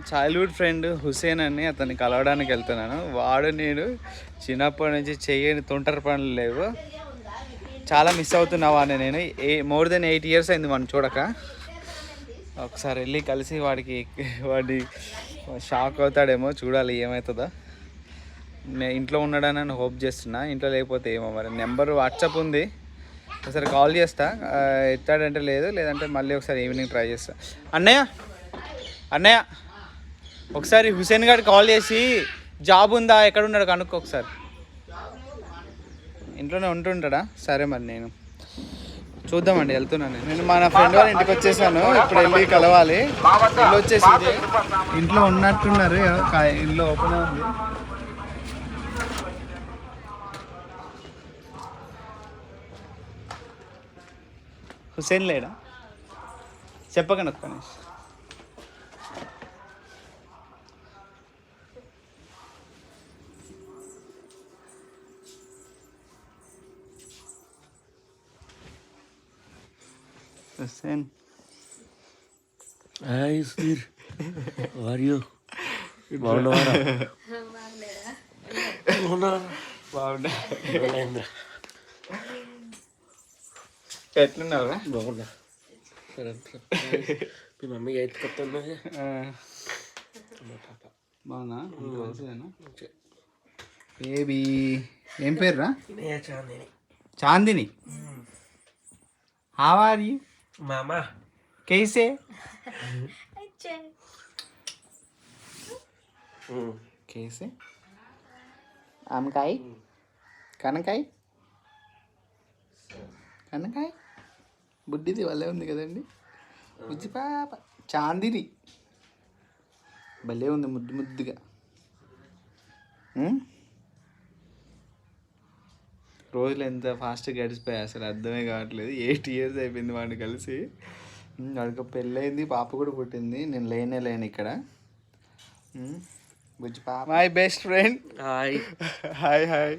Childhood friend Hussain అని అతన్ని కలవడానికి వెళ్తున్నాను. వాడు నేను చిన్నప్పటి నుంచి చేయని తొంటరి పనులు లేవు. చాలా మిస్ అవుతున్నా వాడిని నేను. మోర్ దెన్ 8 years అయింది వాడిని చూడక. ఒకసారి వెళ్ళి కలిసి వాడి షాక్ అవుతాడేమో, చూడాలి ఏమవుతుందో. నేను ఇంట్లో ఉన్నాడని హోప్ చేస్తున్నా. ఇంట్లో లేకపోతే ఏమో మరి. నెంబర్ వాట్సాప్ ఉంది, ఒకసారి కాల్ చేస్తా. ఎత్తాడంటే లేదంటే మళ్ళీ ఒకసారి ఈవినింగ్ ట్రై చేస్తా. అన్నయ్య ఒకసారి హుసేన్ గారికి కాల్ చేసి జాబ్ ఉందా, ఎక్కడ ఉన్నాడు కనుక్కో ఒకసారి. ఇంట్లోనే ఉంటుంటాడా? సరే మరి నేను చూద్దామండి, వెళ్తున్నాను. నేను మన ఫ్రెండ్ వాళ్ళ ఇంటికి వచ్చేసాను. ఇప్పుడు వెళ్ళి కలవాలి. ఇల్లు వచ్చేసింది. ఇంట్లో ఉన్నట్టున్నారు, ఇల్లు ఓపెన్ ఉంది. హుసేన్ లేడా? చెప్పకండి ఒక్క నిమిషం. Husain, hi sir, how are you? బాగున్నారా? బాగున్నా. ఎట్లున్నావురా? బాగున్నా. సరే మీ మమ్మీ అయితే కొత్త బాగున్నా. బేబీ ఏం పేరురా? చాందిని. హౌ ఆర్ యూ మామా? कैसे? कैसे? ఆమకాయ, కనకాయ, కనకాయ. బుడ్డిది భలే ఉంది కదండి. బుజ్జి పాప చాందిని భలే ఉంది, ముద్దు ముద్దుగా. రోజులు ఎంత ఫాస్ట్గా గడిచిపోయాయి అసలు అర్థమే కావట్లేదు. 8 years అయిపోయింది వాడిని కలిసి. వాడికి పెళ్ళయింది, పాప కూడా పుట్టింది. నేను లేను ఇక్కడ. బుజ్జి పాప. My best friend. హాయ్.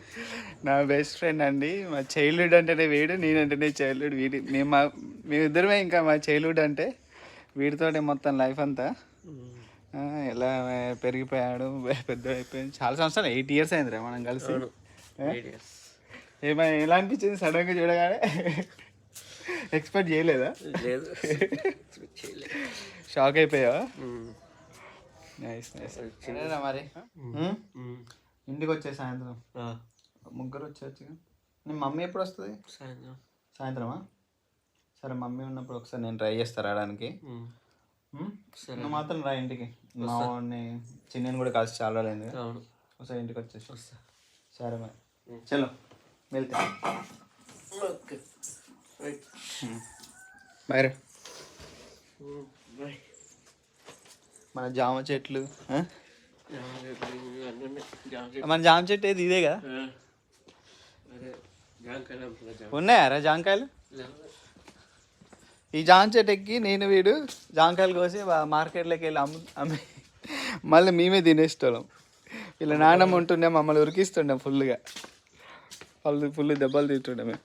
నా బెస్ట్ ఫ్రెండ్ అండి. మా చైల్డ్హుడ్ అంటేనే వీడు, నేనంటేనే చైల్డ్హుడ్ వీడి. మేమిద్దరమే ఇంకా మా చైల్డ్హుడ్ అంటే. వీడితోటే మొత్తం లైఫ్ అంతా. ఎలా పెరిగిపోయాడు, పెద్ద అయిపోయింది. చాలా సంవత్సరాలు, 8 years అయిందిరా మనం కలిసి. ఎలా అనిపించింది సడన్గా చూడగానే? ఎక్స్పెక్ట్ చేయలేదా? షాక్ అయిపోయావా? నైస్. మరి ఇంటికి వచ్చే సాయంత్రం ముగ్గురు వచ్చేవచ్చు. నేను మమ్మీ ఎప్పుడు వస్తుంది? సాయంత్రమా? సరే, మమ్మీ ఉన్నప్పుడు ఒకసారి నేను ట్రై చేస్తా రావడానికి. నువ్వు మాత్రం రా ఇంటికి. మా వాడిని చిన్నని కూడా కలిసి చాలా రోజులైంది. ఒకసారి ఇంటికి వచ్చేసి వస్తా. సరే మరి, చలో వెళ్తా. బాయ్. మన జామ చెట్లు, మన జామ చెట్టు ఏది ఇదే కదా? ఉన్నాయారా జామకాయలు? ఈ జామ చెట్టు ఎక్కి నేను వీడు జామకాయలు కోసి మార్కెట్లోకి వెళ్ళి అమ్మి మళ్ళీ మేమే తినేసేటోళ్ళం. వీళ్ళ నాన్నమ్మ ఉంటుండే, మమ్మల్ని ఉరికిస్తుండే ఫుల్గా. ఫుల్ దెబ్బలు తింటుండే మేము.